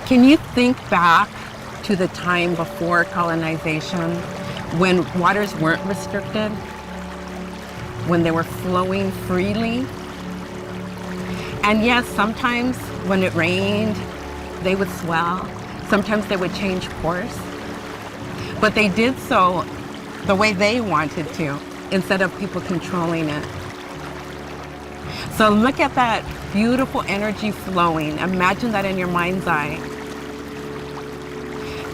Can you think back to the time before colonization when waters weren't restricted, when they were flowing freely? And yes, sometimes when it rained, they would swell. Sometimes they would change course. But they did so the way they wanted to, instead of people controlling it. So look at that beautiful energy flowing. Imagine that in your mind's eye.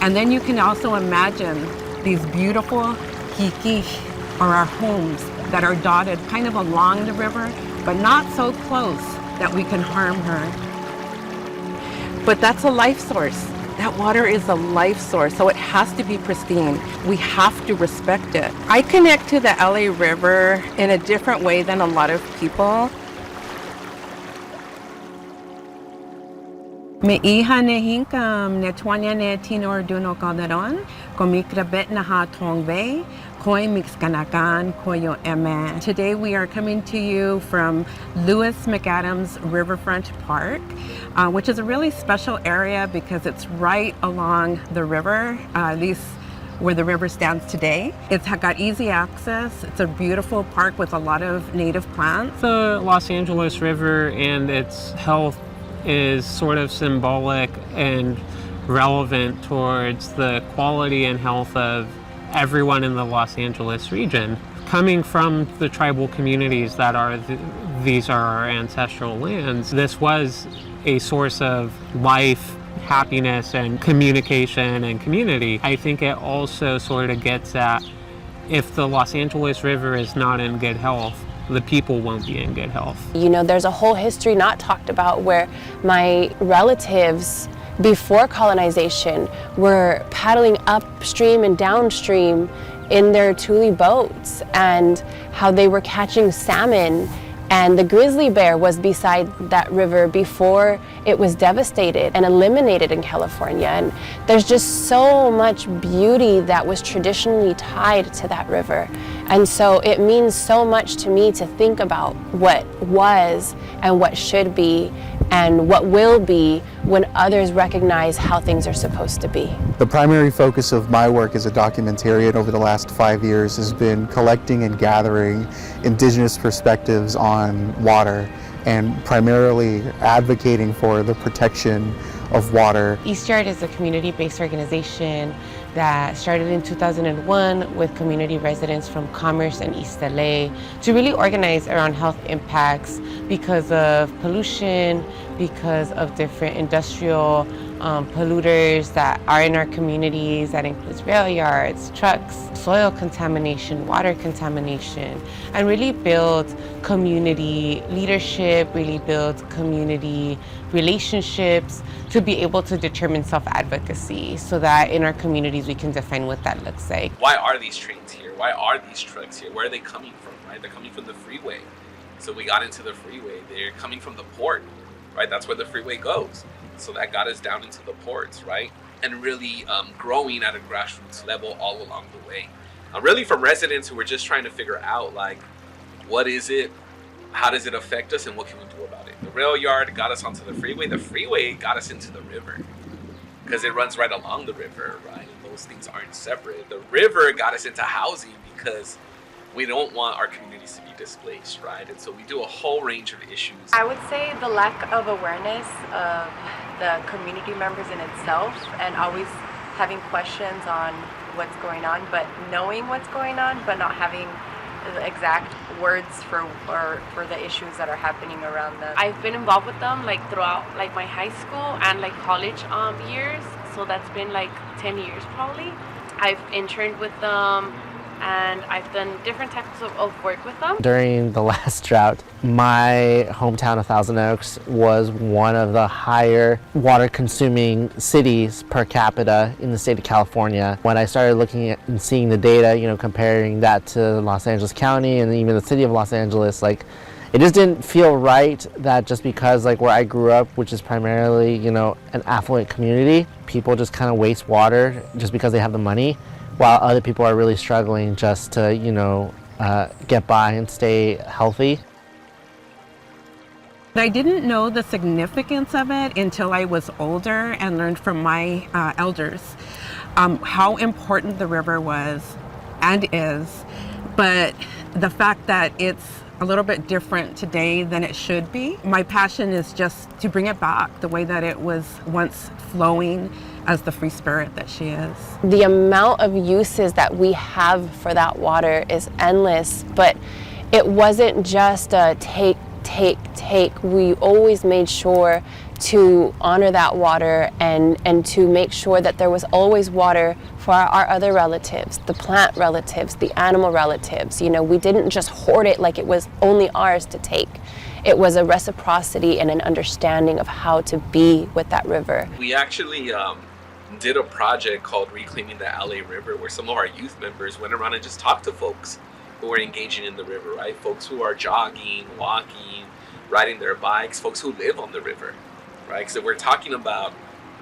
And then you can also imagine these beautiful kikish, or our homes, that are dotted kind of along the river, but not so close that we can harm her. But that's a life source. That water is a life source, so it has to be pristine. We have to respect it. I connect to the LA River in a different way than a lot of people. Me iha ne hinkam ne twanya ne tinor duno calderon, komikrabet na ha Tongva, koi mixkanakan koyo eme. Today we are coming to you from Lewis McAdams Riverfront Park, which is a really special area because it's right along the river, at least where the river stands today. It's got easy access. It's a beautiful park with a lot of native plants. The Los Angeles River and its health is sort of symbolic and relevant towards the quality and health of everyone in the Los Angeles region. Coming from the tribal communities that are, these are our ancestral lands, this was a source of life, happiness, and communication and community. I think it also sort of gets at, if the Los Angeles River is not in good health, the people won't be in good health. You know, there's a whole history not talked about where my relatives before colonization were paddling upstream and downstream in their Thule boats, and how they were catching salmon, and the grizzly bear was beside that river before it was devastated and eliminated in California. And there's just so much beauty that was traditionally tied to that river. And so it means so much to me to think about what was and what should be and what will be when others recognize how things are supposed to be. The primary focus of my work as a documentarian over the last 5 years has been collecting and gathering Indigenous perspectives on water, and primarily advocating for the protection of water. East Yard is a community-based organization that started in 2001 with community residents from Commerce and East LA to really organize around health impacts because of pollution, because of different industrial polluters that are in our communities. That includes rail yards, trucks, soil contamination, water contamination, and really build community leadership, really build community relationships to be able to determine self-advocacy so that in our communities we can define what that looks like. Why are these trains here? Why are these trucks here? Where are they coming from, right? They're coming from the freeway. So we got into the freeway. They're coming from the port, right? That's where the freeway goes. So that got us down into the ports, right? And really growing at a grassroots level all along the way. Really from residents who were just trying to figure out, like, what is it? How does it affect us, and what can we do about it? The rail yard got us onto the freeway. The freeway got us into the river because it runs right along the river, right? Those things aren't separate. The river got us into housing because we don't want our communities to be displaced, right? And so we do a whole range of issues. I would say the lack of awareness of the community members in itself, and always having questions on what's going on, but knowing what's going on, but not having the exact words for the issues that are happening around them. I've been involved with them like throughout like my high school and like college years, so that's been like 10 years probably. I've interned with them and I've done different types of work with them. During the last drought, my hometown of Thousand Oaks was one of the higher water consuming cities per capita in the state of California. When I started looking at and seeing the data, you know, comparing that to Los Angeles County and even the city of Los Angeles, like, it just didn't feel right that just because like where I grew up, which is primarily, you know, an affluent community, people just kind of waste water just because they have the money, while other people are really struggling just to, you know, get by and stay healthy. I didn't know the significance of it until I was older and learned from my elders how important the river was and is, but the fact that it's a little bit different today than it should be. My passion is just to bring it back the way that it was once flowing as the free spirit that she is. The amount of uses that we have for that water is endless, but it wasn't just a take. We always made sure to honor that water and to make sure that there was always water for our other relatives, the plant relatives, the animal relatives. You know, we didn't just hoard it like it was only ours to take. It was a reciprocity and an understanding of how to be with that river. We actually did a project called Reclaiming the LA River, where some of our youth members went around and just talked to folks who are engaging in the river, right? Folks who are jogging, walking, riding their bikes, folks who live on the river, right? So we're talking about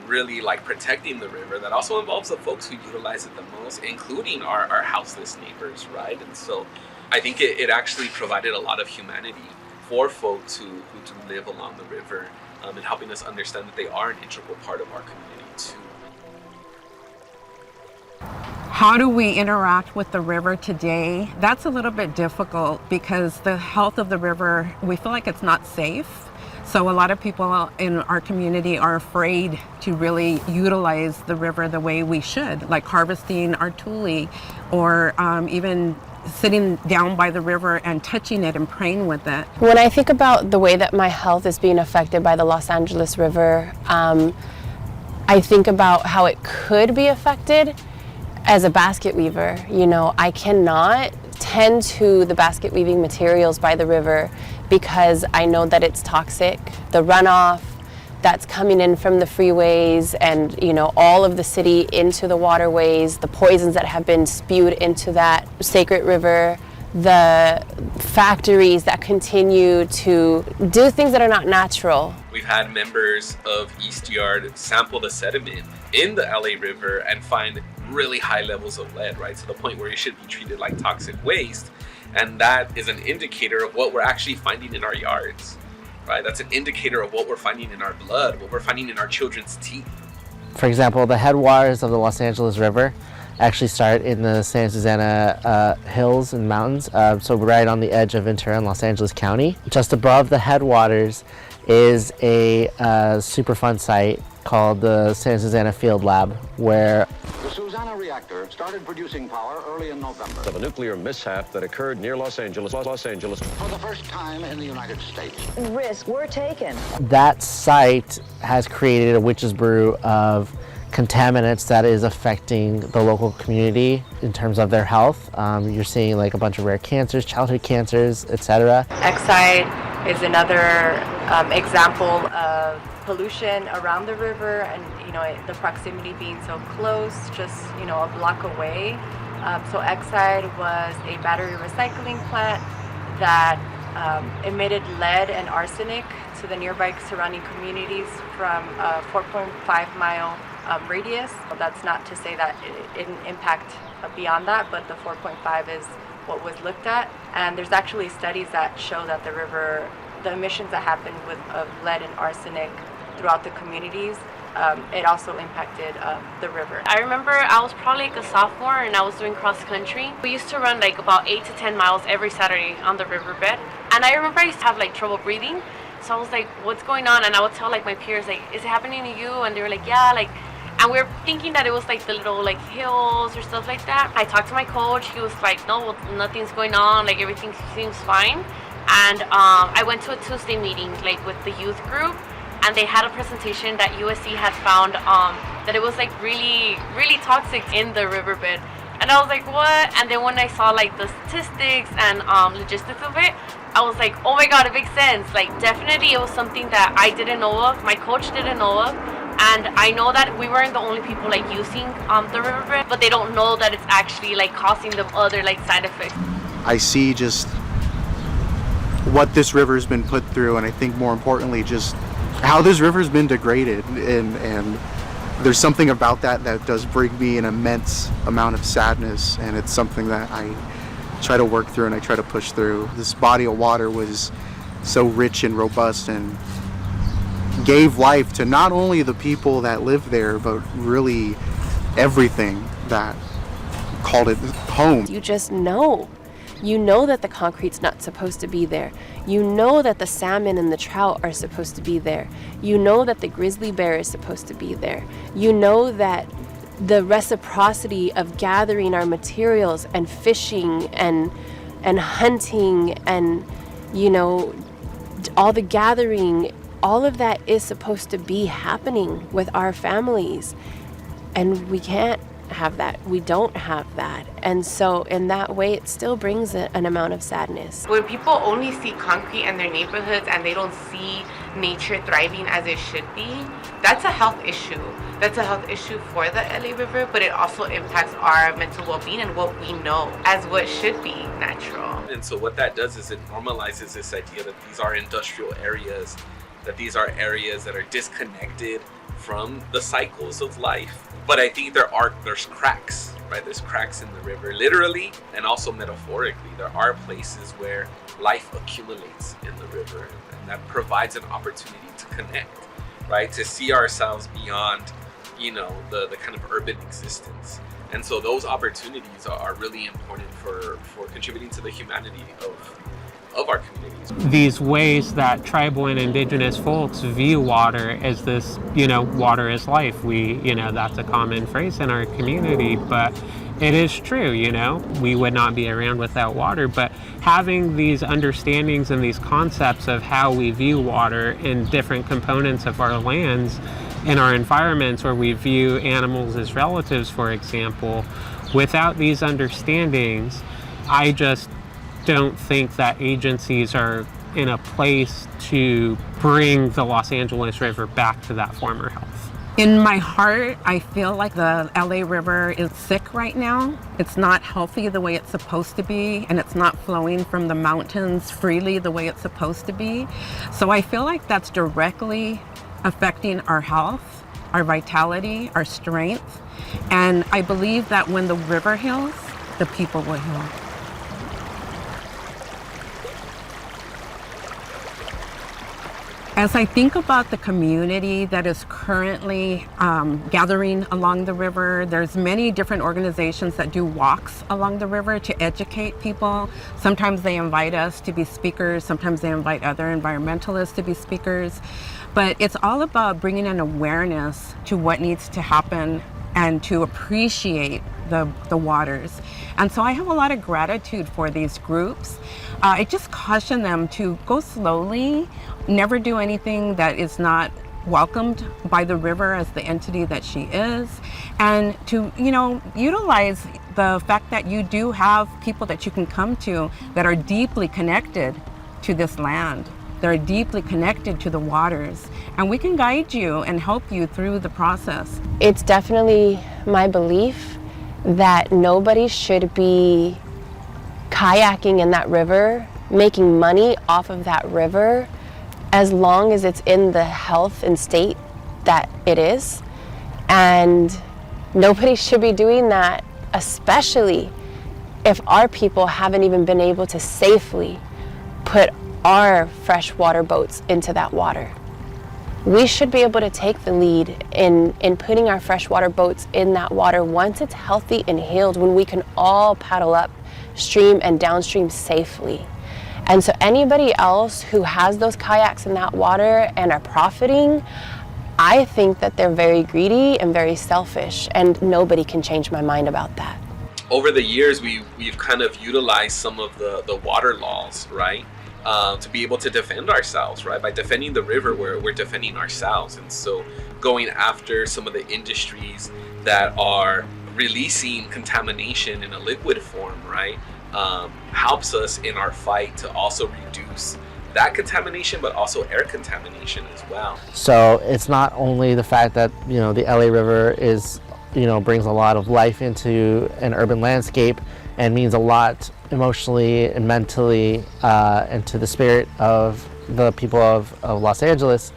really like protecting the river. That also involves the folks who utilize it the most, including our houseless neighbors, right? And so I think it actually provided a lot of humanity for folks who do live along the river, and helping us understand that they are an integral part of our community too. How do we interact with the river today? That's a little bit difficult because the health of the river, we feel like it's not safe. So a lot of people in our community are afraid to really utilize the river the way we should, like harvesting our tule or even sitting down by the river and touching it and praying with it. When I think about the way that my health is being affected by the Los Angeles River, I think about how it could be affected as a basket weaver. You know, I cannot tend to the basket weaving materials by the river because I know that it's toxic. The runoff that's coming in from the freeways and, you know, all of the city into the waterways, the poisons that have been spewed into that sacred river, the factories that continue to do things that are not natural. We've had members of East Yard sample the sediment in the LA River and find really high levels of lead, right? To the point where it should be treated like toxic waste. And that is an indicator of what we're actually finding in our yards, right? That's an indicator of what we're finding in our blood, what we're finding in our children's teeth. For example, the headwaters of the Los Angeles River actually start in the Santa Susana hills and mountains, so right on the edge of Ventura and Los Angeles County. Just above the headwaters is a super fun site called the Santa Susana Field Lab, where the Susana reactor started producing power early in November. Of a nuclear mishap that occurred near Los Angeles. For the first time in the United States. Risks were taken. That site has created a witch's brew of contaminants that is affecting the local community in terms of their health. You're seeing like a bunch of rare cancers, childhood cancers, etc. Paxaayt is another example of pollution around the river, and you know the proximity being so close, just a block away. So Paxaayt was a battery recycling plant that emitted lead and arsenic to the nearby surrounding communities from a 4.5-mile radius. That's not to say that it didn't impact beyond that, but the 4.5 is what was looked at. And there's actually studies that show that the river, the emissions that happened of lead and arsenic throughout the communities, it also impacted the river. I remember I was probably like a sophomore and I was doing cross country. We used to run like about 8 to 10 miles every Saturday on the riverbed. And I remember I used to have like trouble breathing. So I was like, what's going on? And I would tell like my peers, like, is it happening to you? And they were like, yeah, like, and we were thinking that it was like the little like hills or stuff like that. I talked to my coach. He was like, no, nothing's going on. Like everything seems fine. And I went to a Tuesday meeting like with the youth group, and they had a presentation that USC had found that it was like really, really toxic in the riverbed. And I was like, what? And then when I saw like the statistics and logistics of it, I was like, oh my God, it makes sense. Like definitely it was something that I didn't know of, my coach didn't know of. And I know that we weren't the only people like using the riverbed, but they don't know that it's actually like causing them other like side effects. I see just what this river's been put through, and I think more importantly just how this river's been degraded, and there's something about that does bring me an immense amount of sadness, and it's something that I try to work through and I try to push through. This body of water was so rich and robust and gave life to not only the people that live there, but really everything that called it home. You just know. You know that the concrete's not supposed to be there. You know that the salmon and the trout are supposed to be there. You know that the grizzly bear is supposed to be there. You know that the reciprocity of gathering our materials and fishing and hunting and, you know, all the gathering, all of that is supposed to be happening with our families. And we can't have that. We don't have that. And so in that way, it still brings an amount of sadness. When people only see concrete in their neighborhoods and they don't see nature thriving as it should be, that's a health issue. That's a health issue for the LA River, but it also impacts our mental well-being and what we know as what should be natural. And so what that does is it normalizes this idea that these are industrial areas, that these are areas that are disconnected from the cycles of life. But I think there's cracks, right? There's cracks in the river, literally and also metaphorically. There are places where life accumulates in the river, and that provides an opportunity to connect, right? To see ourselves beyond, you know, the kind of urban existence. And so those opportunities are really important for contributing to the humanity of our communities. These ways that tribal and indigenous folks view water as this, you know, water is life. That's a common phrase in our community, but it is true, you know, we would not be around without water. But having these understandings and these concepts of how we view water in different components of our lands, in our environments where we view animals as relatives, for example, without these understandings, I just don't think that agencies are in a place to bring the Los Angeles River back to that former health. In my heart, I feel like the LA River is sick right now. It's not healthy the way it's supposed to be, and it's not flowing from the mountains freely the way it's supposed to be. So I feel like that's directly affecting our health, our vitality, our strength. And I believe that when the river heals, the people will heal. As I think about the community that is currently gathering along the river, there's many different organizations that do walks along the river to educate people. Sometimes they invite us to be speakers, sometimes they invite other environmentalists to be speakers. But it's all about bringing an awareness to what needs to happen and to appreciate the waters. And so I have a lot of gratitude for these groups. I just caution them to go slowly, never do anything that is not welcomed by the river as the entity that she is, and to, you know, utilize the fact that you do have people that you can come to that are deeply connected to this land. They're deeply connected to the waters, and we can guide you and help you through the process. It's definitely my belief that nobody should be kayaking in that river, making money off of that river, as long as it's in the health and state that it is. And nobody should be doing that, especially if our people haven't even been able to safely put our freshwater boats into that water. We should be able to take the lead in putting our freshwater boats in that water once it's healthy and healed, when we can all paddle up stream and downstream safely. And so anybody else who has those kayaks in that water and are profiting, I think that they're very greedy and very selfish, and nobody can change my mind about that. Over the years, we've kind of utilized some of the water laws, right? To be able to defend ourselves, right? By defending the river, we're defending ourselves. And so going after some of the industries that are releasing contamination in a liquid form, right? Helps us in our fight to also reduce that contamination, but also air contamination as well. So it's not only the fact that, you know, the LA River is, you know, brings a lot of life into an urban landscape and means a lot emotionally and mentally and to the spirit of the people of Los Angeles.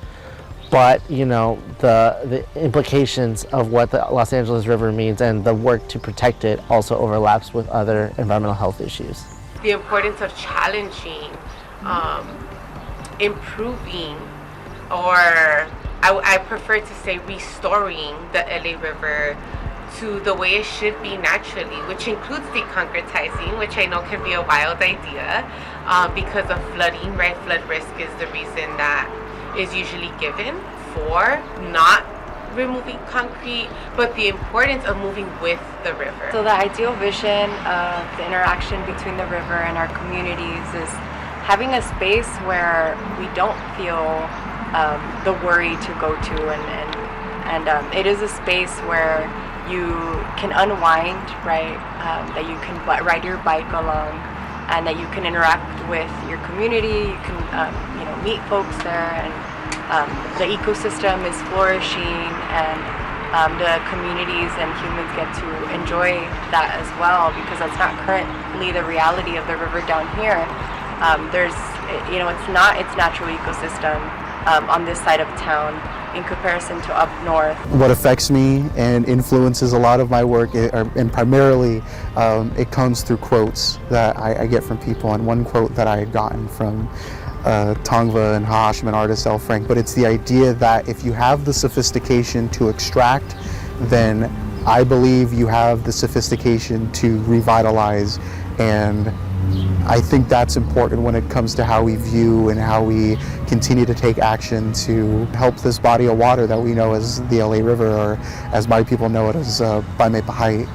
But, you know, the implications of what the Los Angeles River means and the work to protect it also overlaps with other environmental health issues. The importance of challenging improving, or I prefer to say restoring the LA River to the way it should be naturally, which includes deconcretizing, which I know can be a wild idea because of flooding, right? Flood risk is the reason that is usually given for not removing concrete, but the importance of moving with the river. So the ideal vision of the interaction between the river and our communities is having a space where we don't feel the worry to go to, and it is a space where you can unwind, right? That you can ride your bike along, and that you can interact with your community. You can meet folks there, and the ecosystem is flourishing, and the communities and humans get to enjoy that as well, because that's not currently the reality of the river down here. It's not its natural ecosystem on this side of town in comparison to up north. What affects me and influences a lot of my work, and primarily it comes through quotes that I get from people, and one quote that I had gotten from Tongva and Acjachemen artist L. Frank, but it's the idea that if you have the sophistication to extract, then I believe you have the sophistication to revitalize, and I think that's important when it comes to how we view and how we continue to take action to help this body of water that we know as the LA River, or as my people know it as Paayme Paxaayt.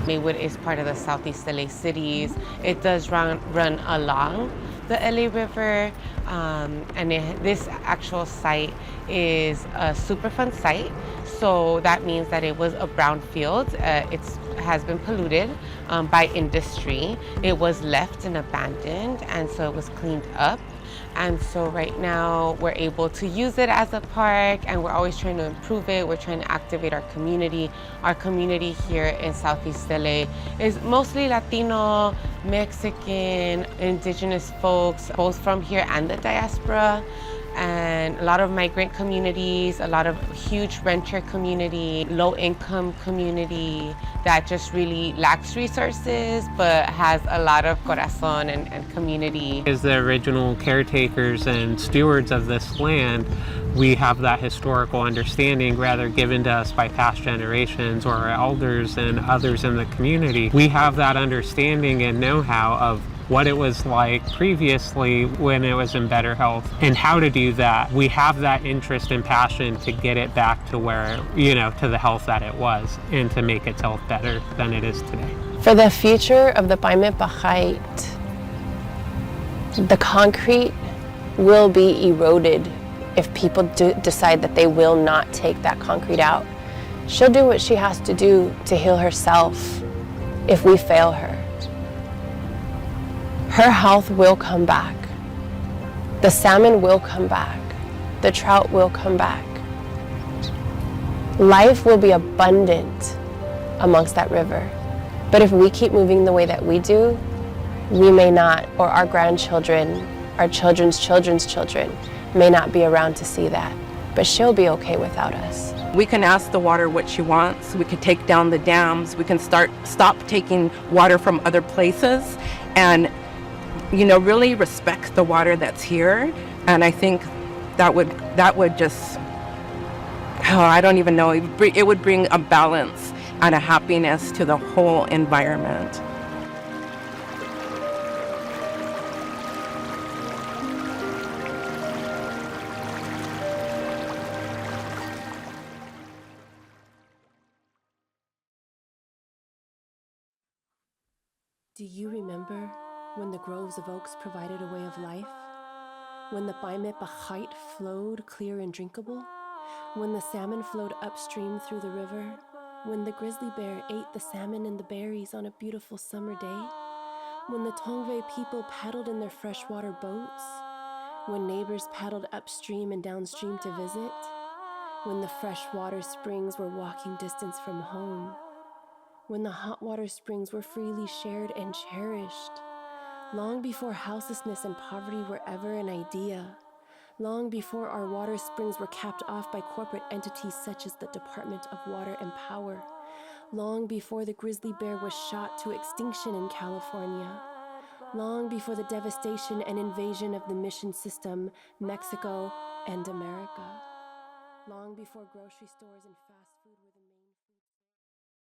Maywood is part of the Southeast LA cities. It does run along the LA River, and this actual site is a Superfund site. So that means that it was a brownfield. It has been polluted by industry. It was left and abandoned, and so it was cleaned up. And so right now we're able to use it as a park, and we're always trying to improve it. We're trying to activate our community. Our community here in Southeast LA is mostly Latino, Mexican, Indigenous folks, both from here and the diaspora, and a lot of migrant communities, a lot of huge renter community, low-income community that just really lacks resources but has a lot of corazon and community. As the original caretakers and stewards of this land, we have that historical understanding rather given to us by past generations or our elders and others in the community. We have that understanding and know-how of what it was like previously when it was in better health and how to do that. We have that interest and passion to get it back to where, to the health that it was, and to make its health better than it is today. For the future of the Paayme Paxaayt, the concrete will be eroded if people decide that they will not take that concrete out. She'll do what she has to do to heal herself if we fail her. Her health will come back. The salmon will come back. The trout will come back. Life will be abundant amongst that river. But if we keep moving the way that we do, we may not, or our grandchildren, our children's children's children, may not be around to see that. But she'll be okay without us. We can ask the water what she wants. We can take down the dams. We can stop taking water from other places, and really respect the water that's here. And I think that would just, I don't even know, it would bring a balance and a happiness to the whole environment. Do you remember when the groves of oaks provided a way of life? When the Paayme Paxaayt flowed clear and drinkable? When the salmon flowed upstream through the river? When the grizzly bear ate the salmon and the berries on a beautiful summer day? When the Tongva people paddled in their freshwater boats? When neighbors paddled upstream and downstream to visit? When the freshwater springs were walking distance from home? When the hot water springs were freely shared and cherished? Long before houselessness and poverty were ever an idea, long before our water springs were capped off by corporate entities such as the Department of Water and Power, long before the grizzly bear was shot to extinction in California, long before the devastation and invasion of the mission system, Mexico and America, long before grocery stores and fast food.